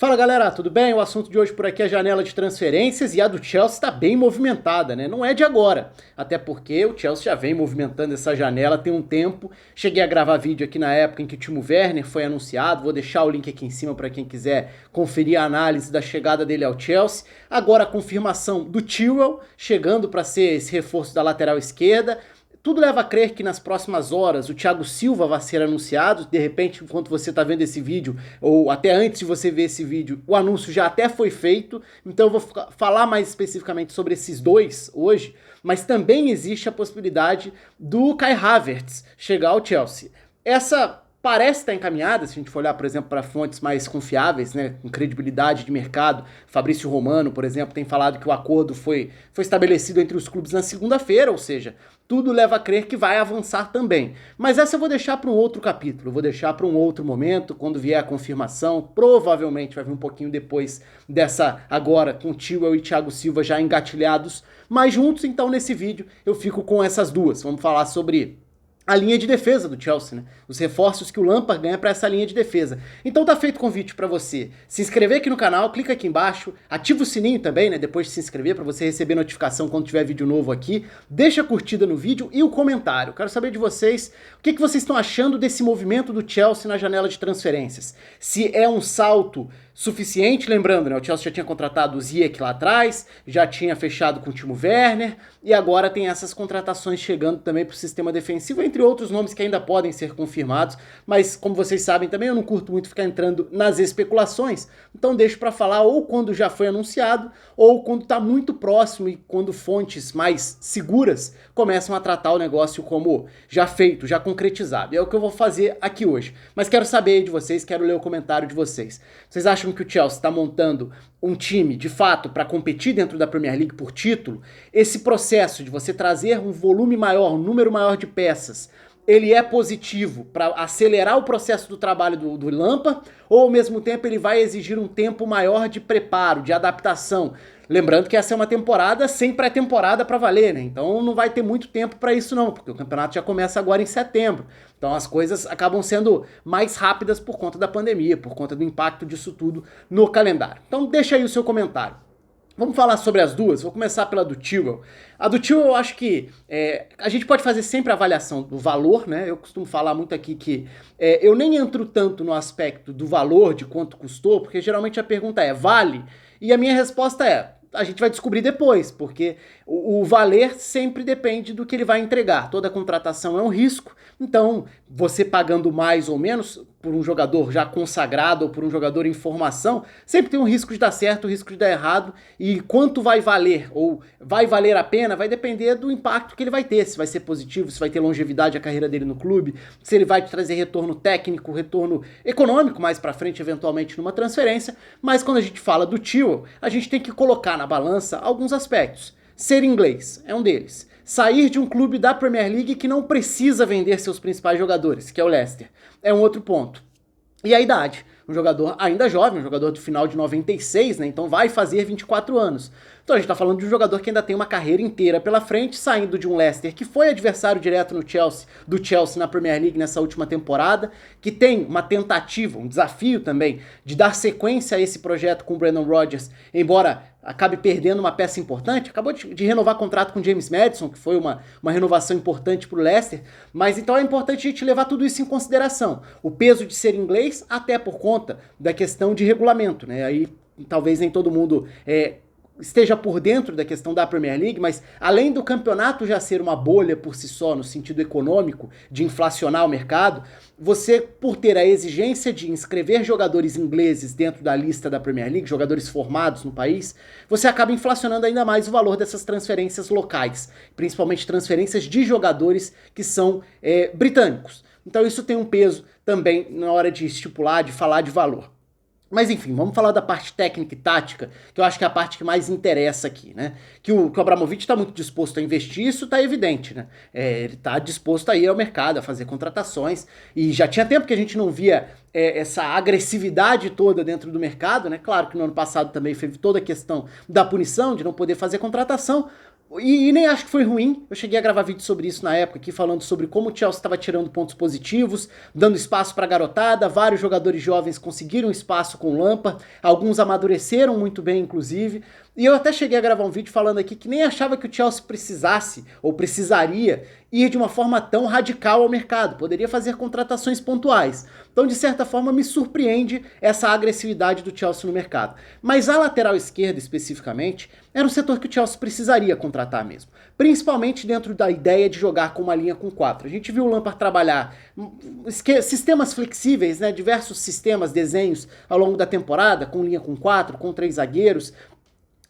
Fala galera, tudo bem? O assunto de hoje por aqui é a janela de transferências e a do Chelsea está bem movimentada, né? Não é de agora, até porque o Chelsea já vem movimentando essa janela tem um tempo. Cheguei a gravar vídeo aqui na época em que o Timo Werner foi anunciado, vou deixar o link aqui em cima para quem quiser conferir a análise da chegada dele ao Chelsea. Agora a confirmação do Chilwell chegando para ser esse reforço da lateral esquerda. Tudo leva a crer que nas próximas horas o Thiago Silva vai ser anunciado. De repente, enquanto você está vendo esse vídeo, ou até antes de você ver esse vídeo, o anúncio já até foi feito. Então eu vou falar mais especificamente sobre esses dois hoje. Mas também existe a possibilidade do Kai Havertz chegar ao Chelsea. Essa parece estar encaminhada, se a gente for olhar, por exemplo, para fontes mais confiáveis, né, com credibilidade de mercado. Fabrício Romano, por exemplo, tem falado que o acordo foi estabelecido entre os clubes na segunda-feira, ou seja, tudo leva a crer que vai avançar também. Mas essa eu vou deixar para um outro capítulo, eu vou deixar para um outro momento, quando vier a confirmação, provavelmente vai vir um pouquinho depois dessa agora, com Chilwell e Thiago Silva já engatilhados, mas juntos, então, nesse vídeo eu fico com essas duas. Vamos falar sobre a linha de defesa do Chelsea, né? Os reforços que o Lampard ganha para essa linha de defesa. Então tá feito o convite para você se inscrever aqui no canal, clica aqui embaixo, ativa o sininho também, né? Depois de se inscrever para você receber notificação quando tiver vídeo novo aqui. Deixa a curtida no vídeo e o comentário. Quero saber de vocês o que vocês estão achando desse movimento do Chelsea na janela de transferências. Se é um salto suficiente, lembrando, né, o Chelsea já tinha contratado o Ziyech lá atrás, já tinha fechado com o Timo Werner, e agora tem essas contratações chegando também para o sistema defensivo, entre outros nomes que ainda podem ser confirmados, mas como vocês sabem também, eu não curto muito ficar entrando nas especulações, então deixo para falar ou quando já foi anunciado, ou quando está muito próximo e quando fontes mais seguras começam a tratar o negócio como já feito, já concretizado. E é o que eu vou fazer aqui hoje. Mas quero saber de vocês, quero ler o comentário de vocês. Vocês acham que o Chelsea está montando um time, de fato, para competir dentro da Premier League por título? Esse processo de você trazer um volume maior, um número maior de peças, ele é positivo para acelerar o processo do trabalho do Lampard, ou ao mesmo tempo ele vai exigir um tempo maior de preparo, de adaptação? Lembrando que essa é uma temporada sem pré-temporada para valer, né? Então não vai ter muito tempo para isso não, porque o campeonato já começa agora em setembro. Então as coisas acabam sendo mais rápidas por conta da pandemia, por conta do impacto disso tudo no calendário. Então deixa aí o seu comentário. Vamos falar sobre as duas, vou começar pela do Chilwell. A do Chilwell eu acho que a gente pode fazer sempre a avaliação do valor, né? Eu costumo falar muito aqui que eu nem entro tanto no aspecto do valor, de quanto custou, porque geralmente a pergunta é, vale? E a minha resposta é, a gente vai descobrir depois, porque o valer sempre depende do que ele vai entregar. Toda contratação é um risco, então você pagando mais ou menos por um jogador já consagrado ou por um jogador em formação, sempre tem um risco de dar certo, um risco de dar errado, e quanto vai valer, ou vai valer a pena, vai depender do impacto que ele vai ter, se vai ser positivo, se vai ter longevidade a carreira dele no clube, se ele vai te trazer retorno técnico, retorno econômico mais pra frente, eventualmente numa transferência. Mas quando a gente fala do Chilwell, a gente tem que colocar na balança alguns aspectos. Ser inglês é um deles. Sair de um clube da Premier League que não precisa vender seus principais jogadores, que é o Leicester, é um outro ponto. E a idade. Um jogador ainda jovem, um jogador do final de 96, né? Então vai fazer 24 anos. Então a gente tá falando de um jogador que ainda tem uma carreira inteira pela frente, saindo de um Leicester que foi adversário direto do Chelsea na Premier League nessa última temporada, que tem uma tentativa, um desafio também, de dar sequência a esse projeto com o Brendan Rodgers, embora acabe perdendo uma peça importante, acabou de renovar contrato com o James Maddison, que foi uma renovação importante para o Leicester, mas então é importante a gente levar tudo isso em consideração. O peso de ser inglês, até por conta da questão de regulamento, né? Aí talvez nem todo mundo esteja por dentro da questão da Premier League, mas além do campeonato já ser uma bolha por si só, no sentido econômico, de inflacionar o mercado, você, por ter a exigência de inscrever jogadores ingleses dentro da lista da Premier League, jogadores formados no país, você acaba inflacionando ainda mais o valor dessas transferências locais, principalmente transferências de jogadores que são britânicos. Então isso tem um peso também na hora de estipular, de falar de valor. Mas enfim, vamos falar da parte técnica e tática, que eu acho que é a parte que mais interessa aqui, né? Que o Abramovich está muito disposto a investir, isso está evidente, né? Ele está disposto a ir ao mercado, a fazer contratações, e já tinha tempo que a gente não via essa agressividade toda dentro do mercado, né? Claro que no ano passado também teve toda a questão da punição, de não poder fazer contratação. E nem acho que foi ruim, eu cheguei a gravar vídeo sobre isso na época aqui, falando sobre como o Chelsea estava tirando pontos positivos, dando espaço para a garotada, vários jogadores jovens conseguiram espaço com o Lampard, alguns amadureceram muito bem inclusive, e eu até cheguei a gravar um vídeo falando aqui que nem achava que o Chelsea precisasse, ou precisaria, ir de uma forma tão radical ao mercado, poderia fazer contratações pontuais. Então, de certa forma, me surpreende essa agressividade do Chelsea no mercado. Mas a lateral esquerda, especificamente, era um setor que o Chelsea precisaria contratar mesmo. Principalmente dentro da ideia de jogar com uma linha com 4. A gente viu o Lampard trabalhar sistemas flexíveis, né, diversos sistemas, desenhos ao longo da temporada, com linha com 4, com 3 zagueiros.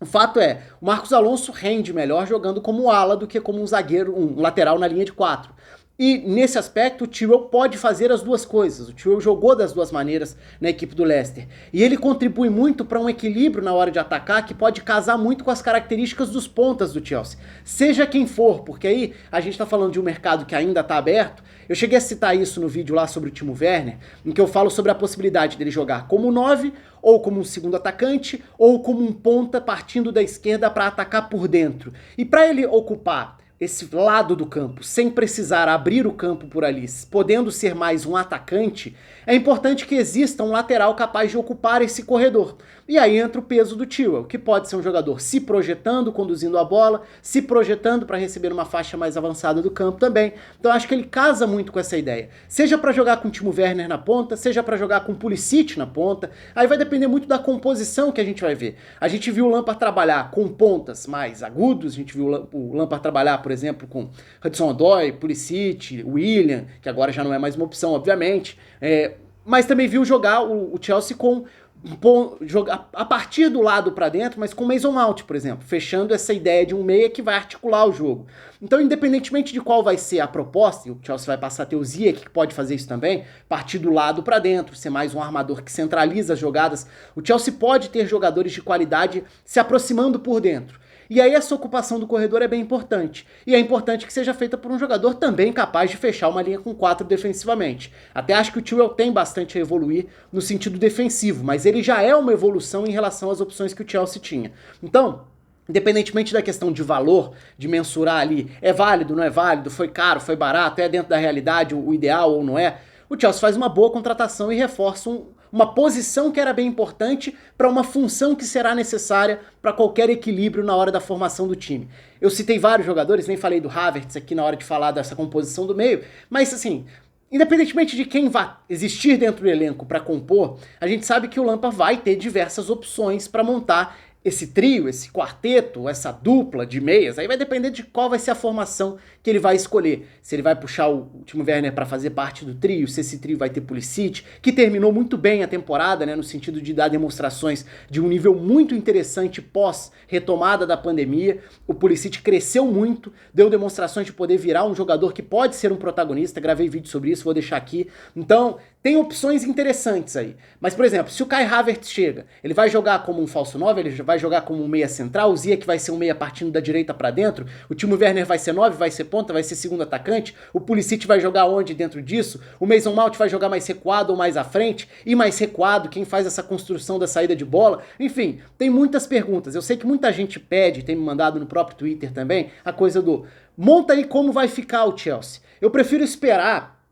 O fato é, o Marcos Alonso rende melhor jogando como ala do que como um zagueiro, um lateral na linha de 4. E nesse aspecto o Chilwell pode fazer as duas coisas. O Chilwell jogou das duas maneiras na equipe do Leicester. E ele contribui muito para um equilíbrio na hora de atacar que pode casar muito com as características dos pontas do Chelsea. Seja quem for, porque aí a gente está falando de um mercado que ainda está aberto. Eu cheguei a citar isso no vídeo lá sobre o Timo Werner, em que eu falo sobre a possibilidade dele jogar como 9, ou como um segundo atacante, ou como um ponta partindo da esquerda para atacar por dentro. E para ele ocupar esse lado do campo, sem precisar abrir o campo por ali, podendo ser mais um atacante, é importante que exista um lateral capaz de ocupar esse corredor. E aí entra o peso do Chilwell, que pode ser um jogador se projetando, conduzindo a bola, se projetando para receber uma faixa mais avançada do campo também. Então acho que ele casa muito com essa ideia. Seja para jogar com o Timo Werner na ponta, seja para jogar com o Pulisic na ponta, aí vai depender muito da composição que a gente vai ver. A gente viu o Lampard trabalhar com pontas mais agudos, a gente viu o Lampard trabalhar, por exemplo, com Hudson-Odoi, Pulisic, Willian, que agora já não é mais uma opção, obviamente, mas também viu jogar o Chelsea com jogar a partir do lado para dentro, mas com Mason Mount, por exemplo, fechando essa ideia de um meia que vai articular o jogo. Então, independentemente de qual vai ser a proposta, e o Chelsea vai passar a ter o Ziyech, que pode fazer isso também, partir do lado para dentro, ser mais um armador que centraliza as jogadas, o Chelsea pode ter jogadores de qualidade se aproximando por dentro. E aí essa ocupação do corredor é bem importante. E é importante que seja feita por um jogador também capaz de fechar uma linha com 4 defensivamente. Até acho que o Chilwell tem bastante a evoluir no sentido defensivo, mas ele já é uma evolução em relação às opções que o Chelsea tinha. Então, independentemente da questão de valor, de mensurar ali, é válido, não é válido, foi caro, foi barato, é dentro da realidade o ideal ou não é, o Chelsea faz uma boa contratação e reforça uma posição que era bem importante para uma função que será necessária para qualquer equilíbrio na hora da formação do time. Eu citei vários jogadores, nem falei do Havertz aqui na hora de falar dessa composição do meio, mas assim, independentemente de quem vai existir dentro do elenco para compor, a gente sabe que o Lampard vai ter diversas opções para montar esse trio, esse quarteto, essa dupla de meias. Aí vai depender de qual vai ser a formação que ele vai escolher. Se ele vai puxar o Timo Werner para fazer parte do trio, se esse trio vai ter Pulisic, que terminou muito bem a temporada, né, no sentido de dar demonstrações de um nível muito interessante pós-retomada da pandemia. O Pulisic cresceu muito, deu demonstrações de poder virar um jogador que pode ser um protagonista. Gravei vídeo sobre isso, vou deixar aqui. Então, tem opções interessantes aí. Mas, por exemplo, se o Kai Havertz chega, ele vai jogar como um falso 9, ele vai jogar como um meia central, o Ziyech vai ser um meia partindo da direita para dentro, o Timo Werner vai ser 9, vai ser ponta, vai ser segundo atacante, o Pulisic vai jogar onde dentro disso, o Mason Mount vai jogar mais recuado ou mais à frente, e mais recuado, quem faz essa construção da saída de bola, enfim, tem muitas perguntas. Eu sei que muita gente pede, tem me mandado no próprio Twitter também, a coisa do monta aí como vai ficar o Chelsea. Eu prefiro esperar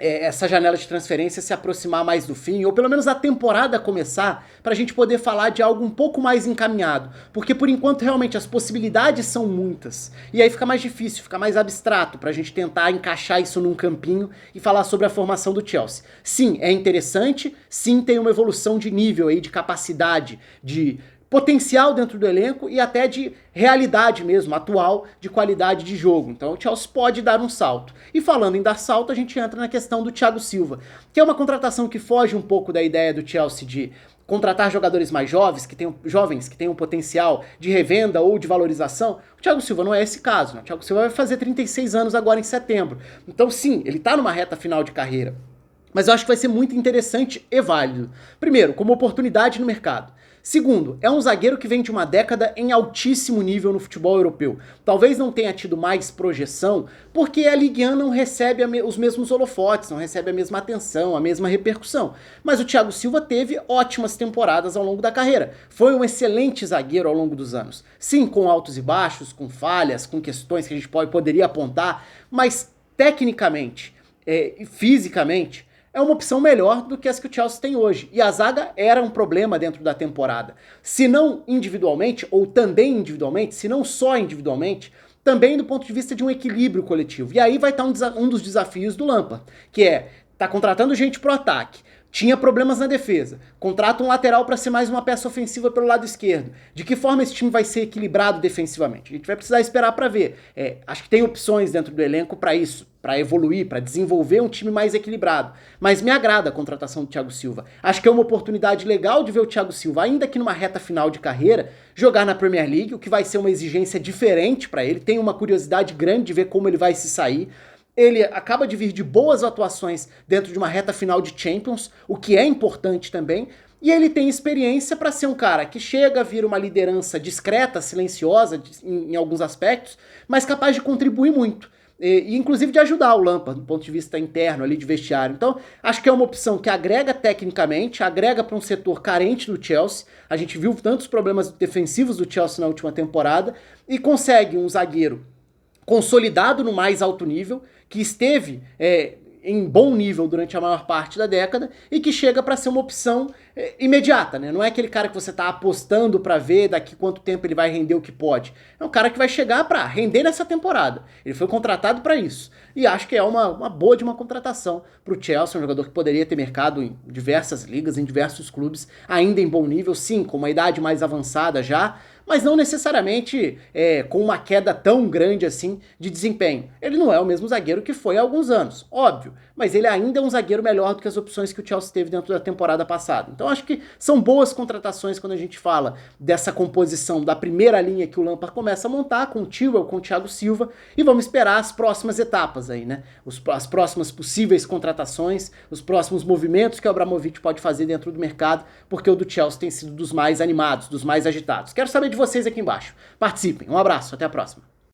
essa janela de transferência se aproximar mais do fim, ou pelo menos a temporada começar, pra gente poder falar de algo um pouco mais encaminhado, porque por enquanto realmente as possibilidades são muitas, e aí fica mais difícil, fica mais abstrato pra gente tentar encaixar isso num campinho e falar sobre a formação do Chelsea. Sim, é interessante, sim tem uma evolução de nível aí, de capacidade, de potencial dentro do elenco e até de realidade mesmo, atual, de qualidade de jogo. Então o Chelsea pode dar um salto. E falando em dar salto, a gente entra na questão do Thiago Silva, que é uma contratação que foge um pouco da ideia do Chelsea de contratar jogadores mais jovens, que tenham potencial de revenda ou de valorização. O Thiago Silva não é esse caso, né? O Thiago Silva vai fazer 36 anos agora em setembro. Então sim, ele está numa reta final de carreira. Mas eu acho que vai ser muito interessante e válido. Primeiro, como oportunidade no mercado. Segundo, é um zagueiro que vem de uma década em altíssimo nível no futebol europeu. Talvez não tenha tido mais projeção, porque a Ligue 1 não recebe os mesmos holofotes, não recebe a mesma atenção, a mesma repercussão. Mas o Thiago Silva teve ótimas temporadas ao longo da carreira. Foi um excelente zagueiro ao longo dos anos. Sim, com altos e baixos, com falhas, com questões que a gente poderia apontar, mas tecnicamente e fisicamente, é uma opção melhor do que as que o Chelsea tem hoje. E a zaga era um problema dentro da temporada. Se não individualmente, ou também individualmente, se não só individualmente, também do ponto de vista de um equilíbrio coletivo. E aí vai estar um dos desafios do Lampard, que é, tá contratando gente pro ataque, tinha problemas na defesa, contrata um lateral para ser mais uma peça ofensiva pelo lado esquerdo. De que forma esse time vai ser equilibrado defensivamente? A gente vai precisar esperar para ver. Acho que tem opções dentro do elenco para isso, para evoluir, para desenvolver um time mais equilibrado. Mas me agrada a contratação do Thiago Silva. Acho que é uma oportunidade legal de ver o Thiago Silva, ainda que numa reta final de carreira, jogar na Premier League, o que vai ser uma exigência diferente para ele. Tenho uma curiosidade grande de ver como ele vai se sair. Ele acaba de vir de boas atuações dentro de uma reta final de Champions, o que é importante também, e ele tem experiência para ser um cara que chega a vir uma liderança discreta, silenciosa em alguns aspectos, mas capaz de contribuir muito. E inclusive de ajudar o Lampard do ponto de vista interno ali de vestiário. Então, acho que é uma opção que agrega tecnicamente, agrega para um setor carente do Chelsea. A gente viu tantos problemas defensivos do Chelsea na última temporada e consegue um zagueiro consolidado no mais alto nível, que esteve em bom nível durante a maior parte da década e que chega para ser uma opção imediata, né? Não é aquele cara que você tá apostando para ver daqui quanto tempo ele vai render o que pode. É um cara que vai chegar para render nessa temporada. Ele foi contratado para isso. E acho que é uma boa de uma contratação pro Chelsea, um jogador que poderia ter mercado em diversas ligas, em diversos clubes, ainda em bom nível, sim, com uma idade mais avançada já, mas não necessariamente com uma queda tão grande assim de desempenho. Ele não é o mesmo zagueiro que foi há alguns anos, óbvio, mas ele ainda é um zagueiro melhor do que as opções que o Chelsea teve dentro da temporada passada. Então acho que são boas contratações quando a gente fala dessa composição da primeira linha que o Lampard começa a montar, com o Chilwell, com o Thiago Silva, e vamos esperar as próximas etapas aí, né? As próximas possíveis contratações, os próximos movimentos que o Abramovich pode fazer dentro do mercado, porque o do Chelsea tem sido dos mais animados, dos mais agitados. Quero saber de vocês aqui embaixo. Participem. Um abraço, até a próxima.